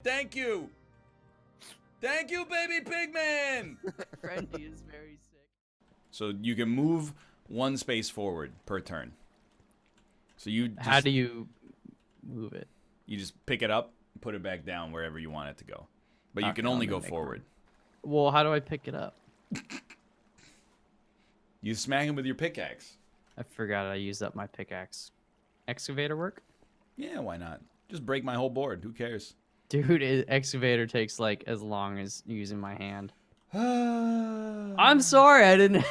Thank you. Thank you, baby Pigman. Friendly is very sick. So you can move one space forward per turn. So you just, How do you move it? you just pick it up, put it back down wherever you want it to go. But you Okay, can only let me go make forward. Well, how do I pick it up? You smack him with your pickaxe. I forgot I used up my pickaxe. Excavator work? Yeah, why not? Just break my whole board. Who cares? Dude, excavator takes like as long as using my hand. I'm I'm sorry, I didn't.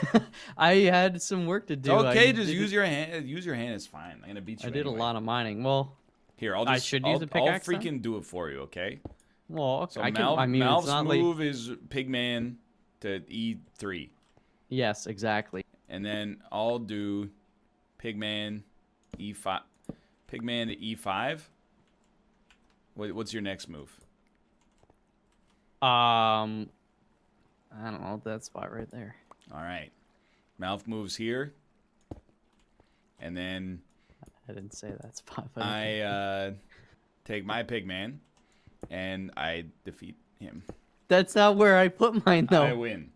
I had some work to do. Okay, I just did- use your hand. Use your hand. It's fine. I'm gonna beat you. I did anyway. a lot of mining. Well, Here, I'll I just. should I'll, use a I'll pickaxe then? freaking do it for you. Okay. well, So I can. Malv, I mean, Malv's it's not like. move is Pigman to E3, Yes, exactly. and then I'll do Pigman E5. Pigman to E5. What's your next move? I don't know that spot right there. All right. Mouth moves here. And then I didn't say that spot. But I take my Pigman and I defeat him. that's not where I put mine though. I win.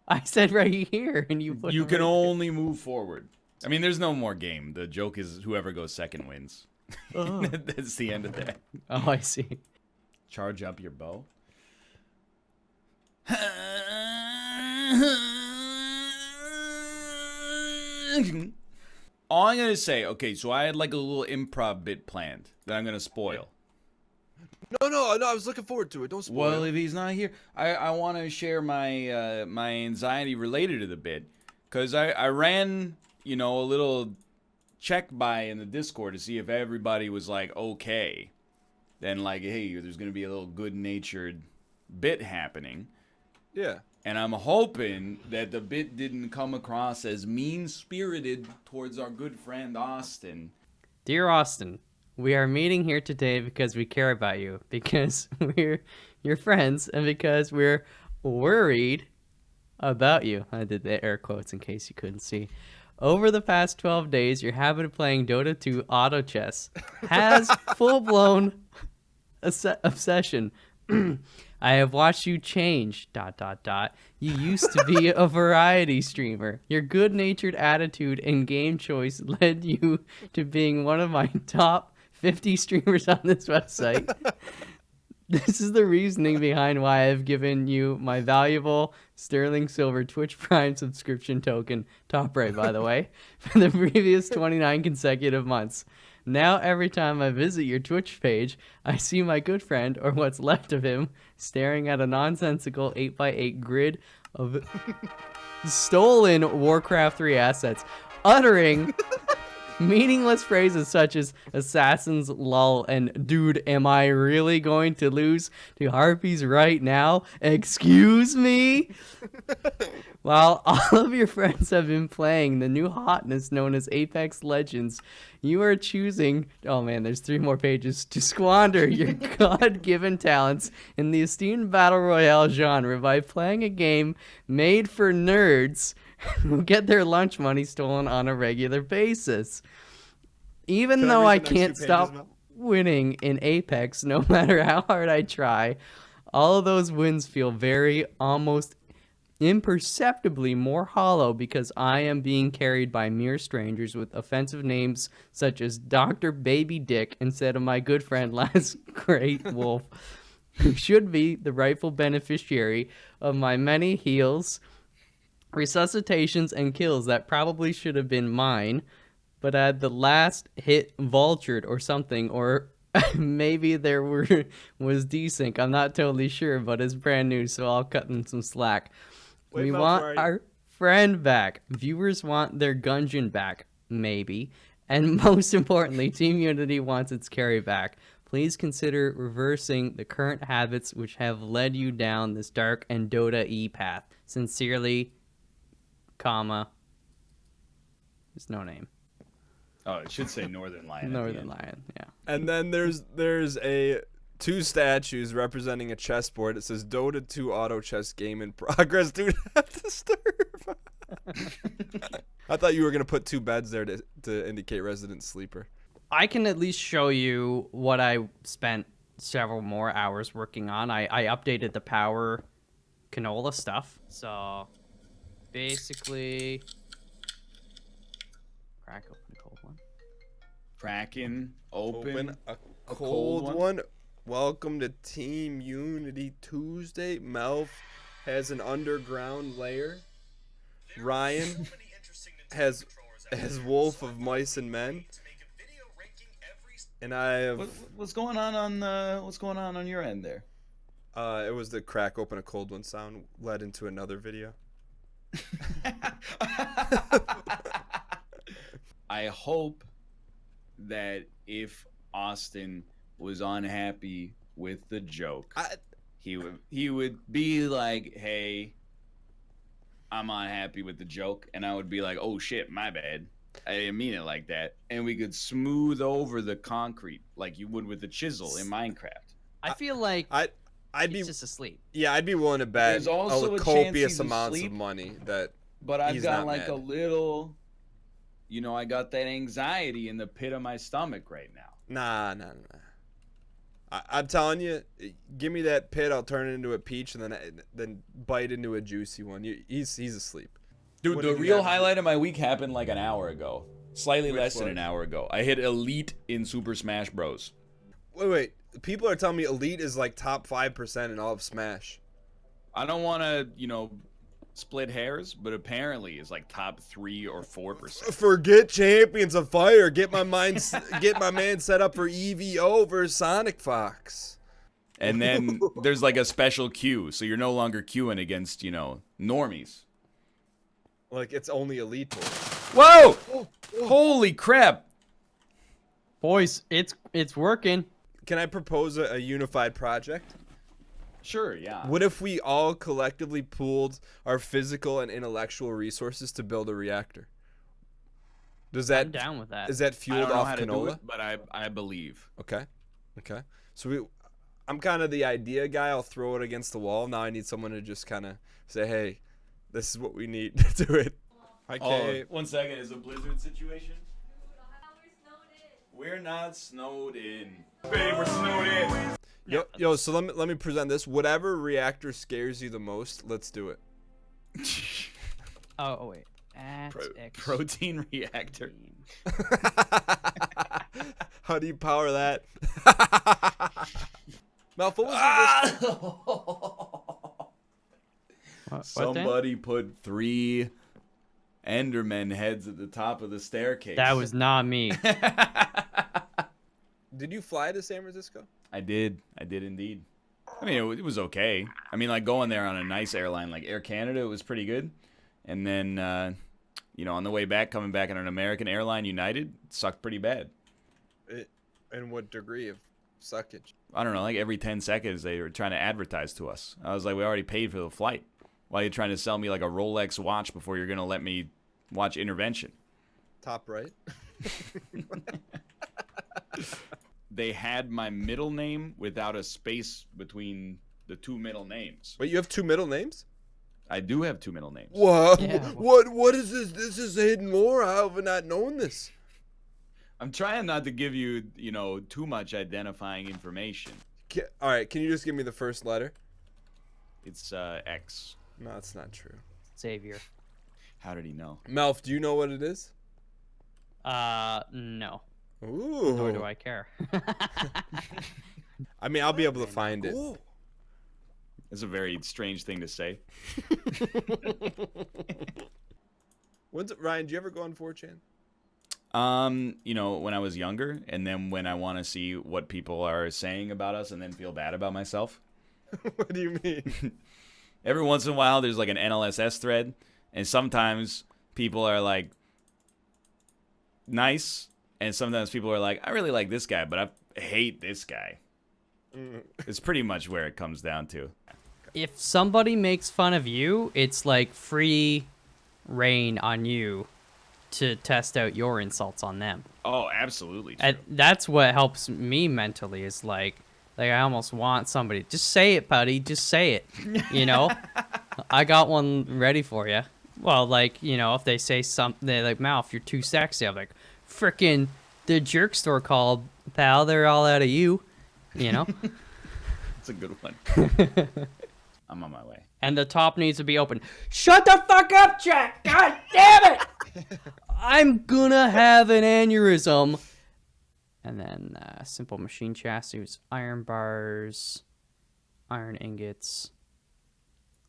I said right here, and you put. You it can right only move forward. I mean, there's no more game. The joke is whoever goes second wins. there. Oh. That's the end of that. Oh, I see. Charge up your bow. All I'm gonna say, okay, so I had like a little improv bit planned that I'm gonna spoil. No, I was looking forward to it. Don't spoil Well, it. if he's not here, I want to share my my anxiety related to the bit, cause I ran a little check by in the Discord to see if everybody was like okay, then like hey, there's gonna be a little good natured bit happening. Yeah. And I'm hoping that the bit didn't come across as mean-spirited towards our good friend Austin. Dear Austin, we are meeting here today because we care about you, because we're your friends, and because we're worried about you. I did the air quotes in case you couldn't see. Over the past 12 days, your habit of playing Dota 2 auto chess has full-blown obsession. I have watched you change, ... You used to be a variety streamer. Your good-natured attitude and game choice led you to being one of my top 50 streamers on this website. This is the reasoning behind why I've given you my valuable Sterling Silver Twitch Prime subscription token, top right by the way, for the previous 29 consecutive months. Now every time I visit your Twitch page, I see my good friend, or what's left of him, staring at a nonsensical 8x8 grid of stolen Warcraft 3 assets, uttering meaningless phrases such as assassins lol and dude, am I really going to lose to harpies right now? Excuse me? While all of your friends have been playing the new hotness known as Apex Legends, you are choosing, oh man, there's 3 more pages, to squander your God-given talents in the esteemed Battle Royale genre by playing a game made for nerds who get their lunch money stolen on a regular basis. Even Can I though read I the next can't 2 pages, stop Mel? winning in Apex, no matter how hard I try, all of those wins feel very, almost imperceptibly more hollow because I am being carried by mere strangers with offensive names such as Dr. Baby Dick instead of my good friend Last Great Wolf, who should be the rightful beneficiary of my many heals, resuscitations, and kills that probably should have been mine, but I had the last hit vultured or something, or maybe there was desync. I'm not totally sure, but it's brand new, so I'll cut them some slack. Wait, We Mel, want where are you? our friend back. Viewers want their Gungeon back, maybe. And most importantly, Team Unity wants its carry back. Please consider reversing the current habits which have led you down this dark and Dota-y path. Sincerely, comma, there's no name. Oh, it should say Northern Lion. Northern Lion, yeah. And then there's a 2 statues representing a chessboard. It says Dota 2 auto chess game in progress. Dude, that's disturb. I thought you were gonna put 2 beds there to indicate resident sleeper. I can at least show you what I spent several more hours working on. I updated the power canola stuff. So basically, crack open a cold one. Cracking open a cold cold one. Welcome to Team Unity Tuesday. Melf has an underground lair. Ryan has Wolf of Mice and Men. And I have what's going on your end there? it was the crack open a cold one sound led into another video. I hope that if Austin was unhappy with the joke, he would be like, "Hey, I'm unhappy with the joke," and I would be like, "Oh shit, my bad. I didn't mean it like that." And we could smooth over the concrete like you would with a chisel in Minecraft. I feel like I'd be he's just asleep. Yeah, I'd be willing to bet There's also a chance copious he's amounts asleep, of money that. But I've he's got not like mad. a little, I got that anxiety in the pit of my stomach right now. Nah. I'm telling you, give me that pit. I'll turn it into a peach and then bite into a juicy one. He's asleep. Dude, What the have you real got? highlight of my week happened like an hour ago. Slightly Which less than was? an hour ago. I hit Elite in Super Smash Bros. Wait. People are telling me Elite is like top 5% in all of Smash. I don't want to, split hairs, but apparently it's like top 3 or 4%. Forget Champions of Fire. Get my man set up for EVO versus Sonic Fox. And then there's like a special queue, so you're no longer queuing against, normies. Like it's only Elite boys. Whoa! Holy crap! Boys, it's working. Can I propose a unified project? Sure, yeah. What if we all collectively pooled our physical and intellectual resources to build a reactor? Does that I'm down with that. Is that I fueled don't know off how to do canola? it, but I believe. Okay. So I'm kind of the idea guy. I'll throw it against the wall. Now I need someone to just kind of say, "Hey, this is what we need to do it." Okay. 1 second, is a blizzard situation? We're not snowed in. We're snowed in. Yo. So let me present this. Whatever reactor scares you the most, let's do it. Oh wait. At X- Protein reactor. How do you power that? Malf, what was What, Dan? Somebody put 3 Enderman heads at the top of the staircase. That was not me. Did you fly to San Francisco? I did indeed. I mean, it was okay. I mean, like going there on a nice airline like Air Canada, it was pretty good. And then, on the way back, coming back on an American airline, United, it sucked pretty bad. In what degree of suckage? I don't know, like every 10 seconds they were trying to advertise to us. I was like, we already paid for the flight. Why are you trying to sell me like a Rolex watch before you're going to let me watch Intervention? Top right. They had my middle name without a space between the 2 middle names. Wait, you have 2 middle names? I do have 2 middle names. Whoa! Yeah. What is this? This is hidden lore. How have I not known this? I'm trying not to give you, too much identifying information. All right, can you just give me the first letter? It's X. No, that's not true. Xavier. How did he know? Melf, do you know what it is? No. Ooh. Nor do I care. I mean, I'll be able to find it. It's a very strange thing to say. Ryan, do you ever go on 4chan? When I was younger, and then when I want to see what people are saying about us and then feel bad about myself. What do you mean? Every once in a while, there's like an NLSS thread, and sometimes people are like nice, and sometimes people are like, I really like this guy, but I hate this guy. It's pretty much where it comes down to. If somebody makes fun of you, it's like free reign on you to test out your insults on them. Oh, absolutely true. And that's what helps me mentally is like I almost want somebody, just say it, buddy, just say it. I got one ready for you. Well, if they say something like, Malf, you're too sexy, I'm like, frickin' the jerk store called, pal, they're all out of you. You know? It's a good one. I'm on my way. And the top needs to be open. Shut the fuck up, Jack! God damn it! I'm gonna have an aneurysm. And then simple machine chassis, iron bars, iron ingots,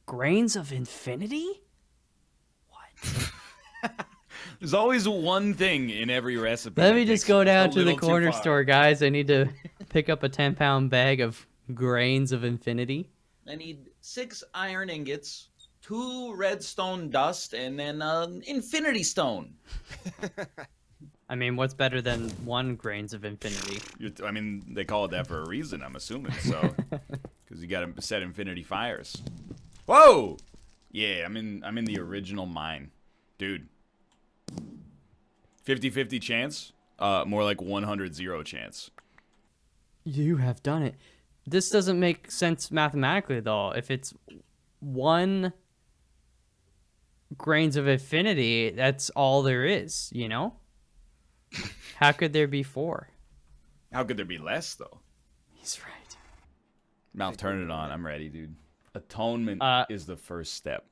grains of infinity? What? There's always one thing in every recipe. Let that me just takes go down a to the little too corner far. store, guys. I need to pick up a 10-pound bag of grains of infinity. I need 6 iron ingots, 2 redstone dust, and then infinity stone. I mean, what's better than 1 grains of infinity? I mean, they call it that for a reason, I'm assuming. So, because you got to set infinity fires. Whoa! Yeah, I'm in the original mine, dude. 50-50 chance. More like 100-0 chance. You have done it. This doesn't make sense mathematically, though. If it's 1 grains of infinity, that's all there is, you know? How could there be 4? How could there be less though? He's right. Mouth, turn it on. I'm ready, dude. Atonement is the first step.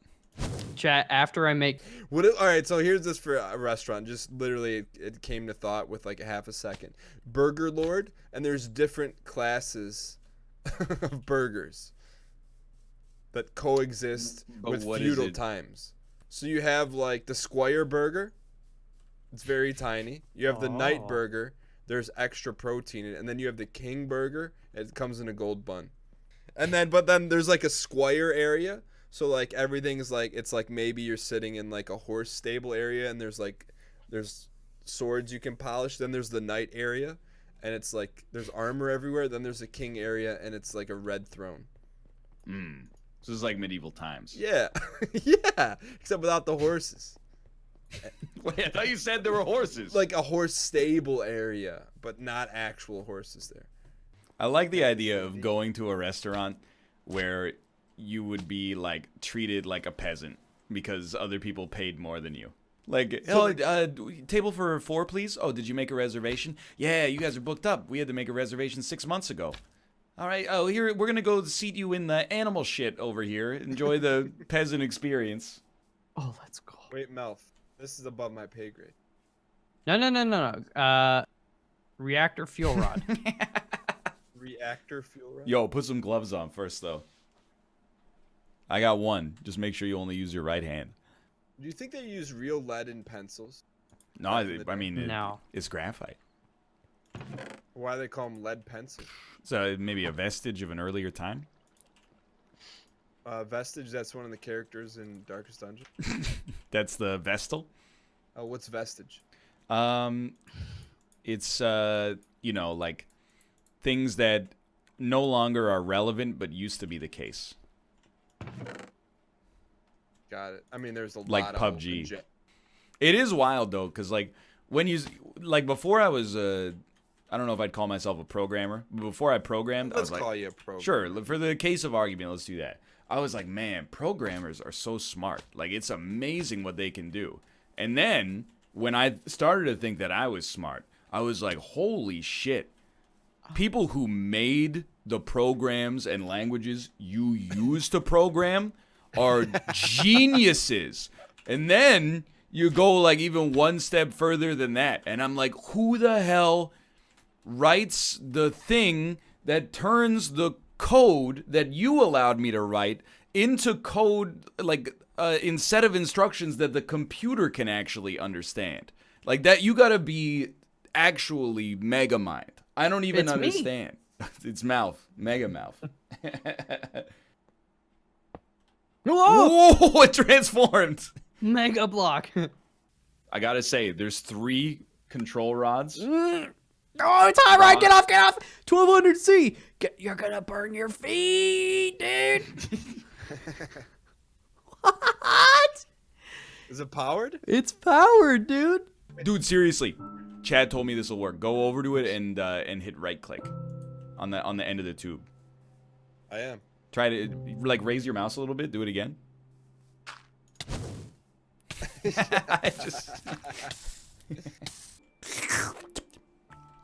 Chat, after I make... All right, so here's this for a restaurant. Just literally, it came to thought with like a half a second. Burger Lord, and there's different classes of burgers that coexist But with what is feudal it? times. So you have like the Squire Burger. It's very tiny. You have the Knight Oh. Burger. There's extra protein in it. And then you have the King Burger. It comes in a gold bun. But then there's like a Squire area. So like everything's like, it's like maybe you're sitting in like a horse stable area and there's swords you can polish. Then there's the Knight area and it's like there's armor everywhere. Then there's a King area and it's like a red throne. So it's like medieval times. Yeah. Yeah. Except without the horses. Wait, I thought you said there were horses. Like a horse stable area, but not actual horses there. I like the idea of going to a restaurant where you would be like treated like a peasant because other people paid more than you. Like, table for 4, please. Oh, did you make a reservation? Yeah, you guys are booked up. We had to make a reservation 6 months ago. All right. Oh, here we're gonna go seat you in the animal shit over here. Enjoy the peasant experience. Oh, let's go. Wait, Melf. This is above my pay grade. No. Reactor fuel rod. Reactor fuel rod? Yo, put some gloves on first, though. I got 1. Just make sure you only use your right hand. Do you think they use real lead in pencils? No, I mean, No. it's graphite. Why do they call them lead pencils? So maybe a vestige of an earlier time. Vestige, that's one of the characters in Darkest Dungeon. That's the Vestal. What's Vestige? It's like things that no longer are relevant but used to be the case. Got it. I mean, there's a Like lot of PUBG. open It is wild though, cause like when you before I was I don't know if I'd call myself a programmer, but before I programmed, I Let's was like, call you a pro. sure, for the case of argument, let's do that. I was like, man, programmers are so smart. Like, it's amazing what they can do. And then when I started to think that I was smart, I was like, holy shit. People who made the programs and languages you use to program are geniuses. And then you go like even one step further than that. And I'm like, who the hell writes the thing that turns the code that you allowed me to write into code, like in set of instructions that the computer can actually understand? Like that, you gotta be actually mega mind. I don't even It's me. understand. It's mouth, mega mouth. Whoa! Whoa, it transformed. Mega block. I gotta say, there's 3 control rods. Oh, it's hot, right? Get off, get off. 1200C. You're gonna burn your feet, dude. What? Is it powered? It's powered, dude. Dude, seriously, Chad told me this will work. Go over to it and hit right click on the end of the tube. I am. Try to like raise your mouse a little bit. Do it again.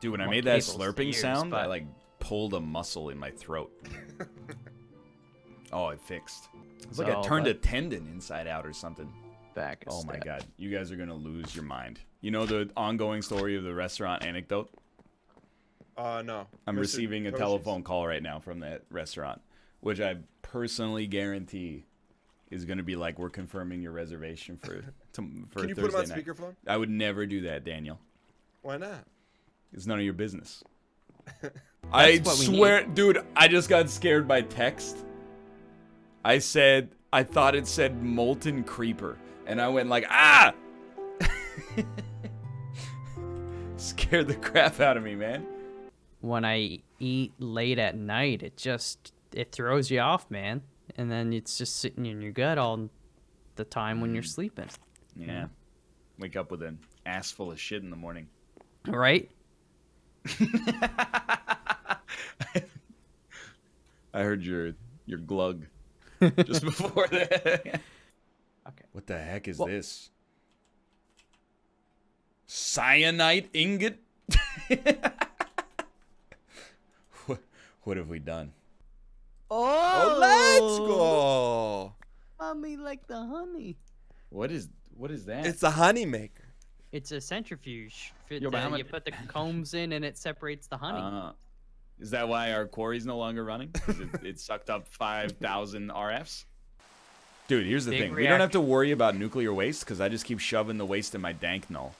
Dude, when I made that cables, slurping ears, sound, I but- like pulled a muscle in my throat. Oh, it fixed. It's like Oh, I turned but- a tendon inside out or something. Back. A Oh my step. god. You guys are going to lose your mind. You know the ongoing story of the restaurant anecdote? No. I'm Mr. receiving a Koshi's? telephone call right now from that restaurant, which I personally guarantee is going to be like, we're confirming your reservation for Can Thursday you put him on night. speakerphone? I would never do that, Daniel. Why not? It's none of your business. I what we swear, dude, I just got scared by text. I thought it said molten creeper. And I went like, ah! Scared the crap out of me, man. When I eat late at night, it throws you off, man. And then it's just sitting in your gut all the time when you're sleeping. Yeah. Wake up with an ass full of shit in the morning. Right? I heard your glug just before that. Okay. What the heck is Well- this? Cyanide ingot? What have we done? Oh, let's go. Mommy like the honey. What is that? It's a honey maker. It's a centrifuge. Yo, but how You much- put the combs in and it separates the honey. Is that why our quarry's no longer running? 'Cause it sucked up 5,000 RFs? Dude, here's the Big thing. We don't have reaction. to worry about nuclear waste because I just keep shoving the waste in my dank null.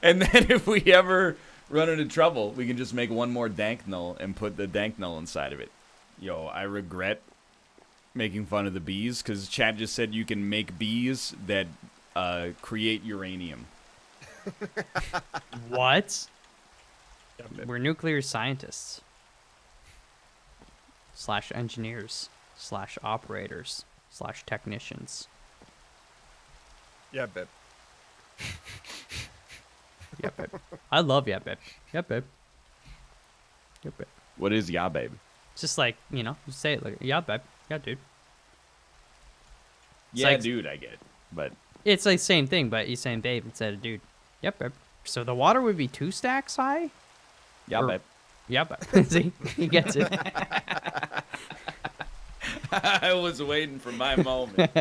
And then if we ever run into trouble, we can just make one more dank null and put the dank null inside of it. Yo, I regret making fun of the bees because Chad just said you can make bees that create uranium. What? We're nuclear scientists. / engineers / operators / technicians. Yeah, babe. Yeah, babe. I love yeah, babe. Yeah, babe. Yeah, babe. What is ya, babe? Just like, just say it like, yeah, babe. Yeah, dude. It's Yeah, like- dude, I get it. But It's like same thing, but you're saying babe instead of dude. Yep, babe. So the water would be 2 stacks high? yeah, Or- babe. Yeah, babe. See? He gets it. I was waiting for my moment.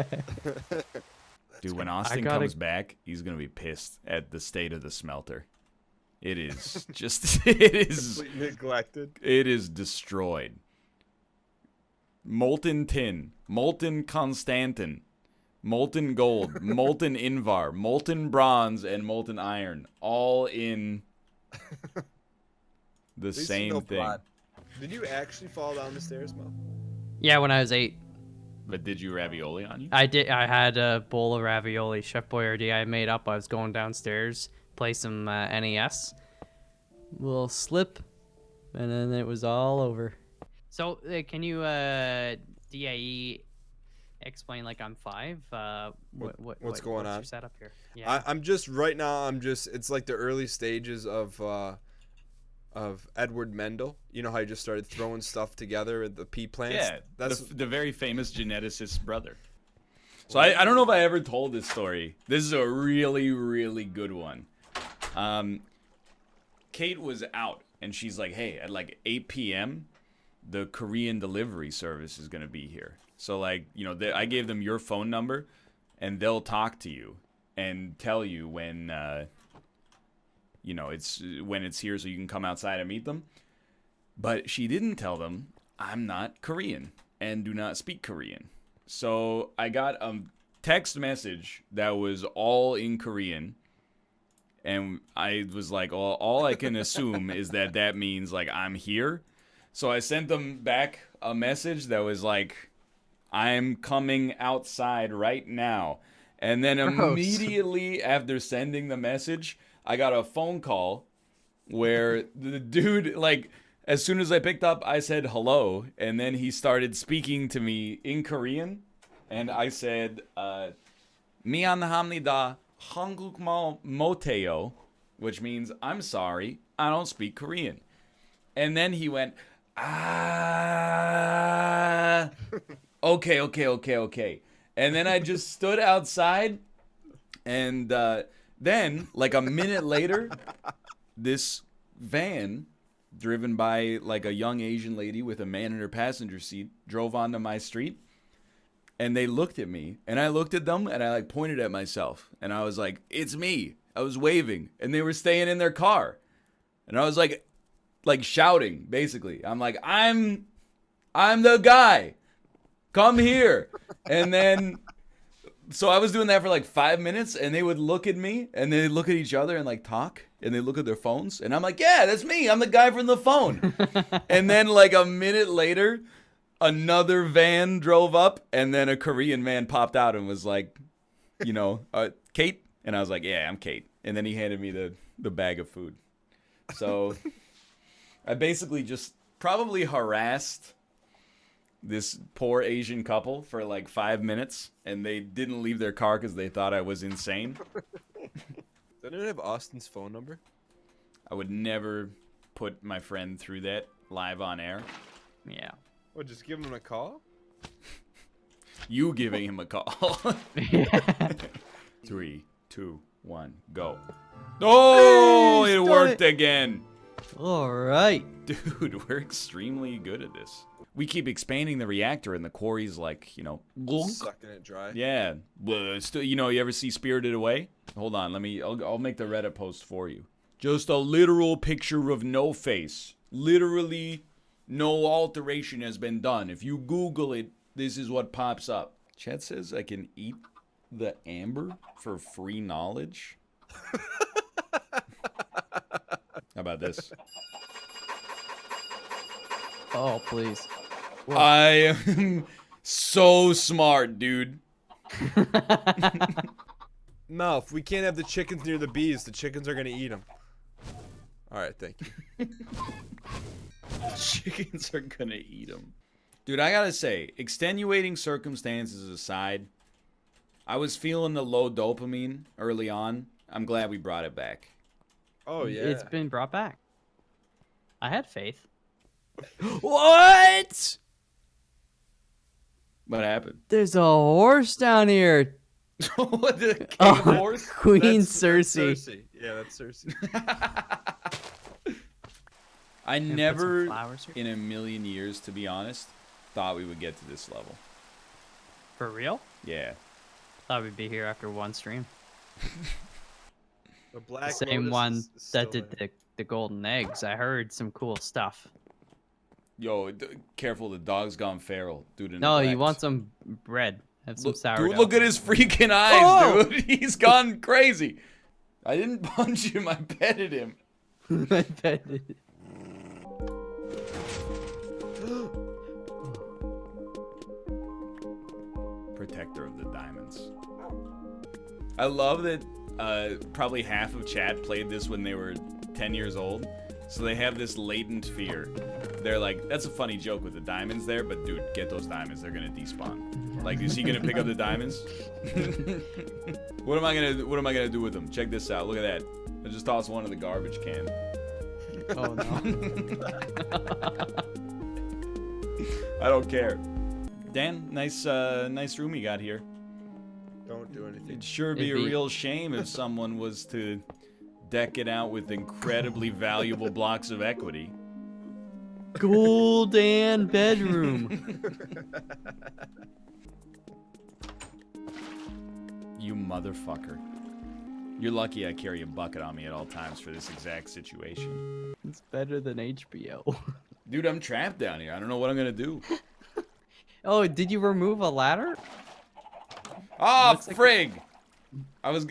Dude, when Austin gotta- comes back, he's gonna be pissed at the state of the smelter. It is just Completely neglected. it is destroyed. Molten tin, molten constantin, molten gold, molten invar, molten bronze, and molten iron, all in the At least same no thing. blood. Did you actually fall down the stairs, Mo? Yeah, when I was 8, But did you ravioli on you? I had a bowl of ravioli, Chef Boyardee I made up. I was going downstairs, play some NES. Little slip, and then it was all over. So, can you, DIE, explain like I'm 5? What's going on? Your setup here? Yeah. I'm just right now. It's like the early stages of Edward Mendel. You know how he just started throwing stuff together at the pea plants. Yeah, that's the very famous geneticist's brother. So I don't know if I ever told this story. This is a really, really good one. Kate was out, and she's like, hey, at like 8 p.m., the Korean delivery service is going to be here. So, like, I gave them your phone number, and they'll talk to you and tell you when, it's here so you can come outside and meet them. But she didn't tell them I'm not Korean and do not speak Korean. So I got a text message that was all in Korean. And I was like, all I can assume is that means, like, I'm here. So I sent them back a message that was like, I'm coming outside right now. And then immediately after sending the message, I got a phone call where the dude, like, as soon as I picked up, I said hello. And then he started speaking to me in Korean. And I said, 미안합니다. 한국말 못해요, which means I'm sorry, I don't speak Korean. And then he went, okay. And then I just stood outside, and then, like a minute later, this van driven by like a young Asian lady with a man in her passenger seat drove onto my street, and they looked at me, and I looked at them, and I like pointed at myself, and I was like, it's me. I was waving, and they were staying in their car, and I was like shouting, basically. I'm like, I'm the guy. Come here. And then, so I was doing that for like 5 minutes, and they would look at me, and they'd look at each other and like talk, and they look at their phones, and I'm like, yeah, that's me. I'm the guy from the phone. And then like a minute later, another van drove up, and then a Korean man popped out and was like, Kate? And I was like, yeah, I'm Kate. And then he handed me the bag of food. So I basically just probably harassed this poor Asian couple for like 5 minutes, and they didn't leave their car because they thought I was insane. Does anyone have Austin's phone number? I would never put my friend through that live on air. Yeah. Well, just give him a call? You giving him a call. 3, 2, 1, go. Oh, it worked again. All right. Dude, we're extremely good at this. We keep expanding the reactor, and the quarry's like, Sucking it dry. yeah. Still, you ever see Spirited Away? Hold on, I'll make the Reddit post for you. Just a literal picture of no face. Literally, no alteration has been done. If you Google it, this is what pops up. Chat says I can eat the amber for free knowledge. How about this? Oh, please. I am so smart, dude. No, if we can't have the chickens near the bees, the chickens are gonna eat them. All right, thank you. Chickens are gonna eat them. Dude, I gotta say, extenuating circumstances aside, I was feeling the low dopamine early on. I'm glad we brought it back. Oh yeah. It's been brought back. I had faith. What? What happened? There's a horse down here. What, the king Oh, horse? Queen That's Cersei. Cersei. Yeah, that's Cersei. I Gonna put some never, flowers here. in a million years, to be honest, thought we would get to this level. For real? Yeah. Thought we'd be here after one stream. The black The same Lotus one is that still did there. the golden eggs. I heard some cool stuff. Yo, careful, the dog's gone feral due to No, you neglect. want some bread. Have some sourdough. Dude, look at his freaking eyes, Oh! dude. He's gone crazy. I didn't punch him. I petted him. I bet it- Protector of the diamonds. I love that probably half of chat played this when they were 10 years old. So they have this latent fear. They're like, that's a funny joke with the diamonds there, but dude, get those diamonds. They're gonna despawn. Like, is he gonna pick up the diamonds? What am I gonna do with them? Check this out. Look at that. I just tossed one in the garbage can. Oh no. I don't care. Dan, nice room you got here. Don't do anything. It'd sure be a real shame if someone was to deck it out with incredibly valuable blocks of equity. Golden bedroom. You motherfucker. You're lucky I carry a bucket on me at all times for this exact situation. It's better than HBO. Dude, I'm trapped down here. I don't know what I'm gonna do. Oh, did you remove a ladder? Ah, Looks like frig!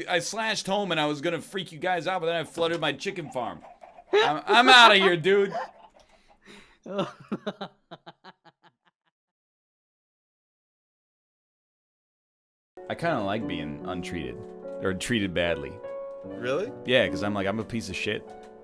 I slashed home and I was gonna freak you guys out, but then I flooded my chicken farm. I'm out of here, dude. I kind of like being untreated or treated badly. Really? Yeah, because I'm a piece of shit.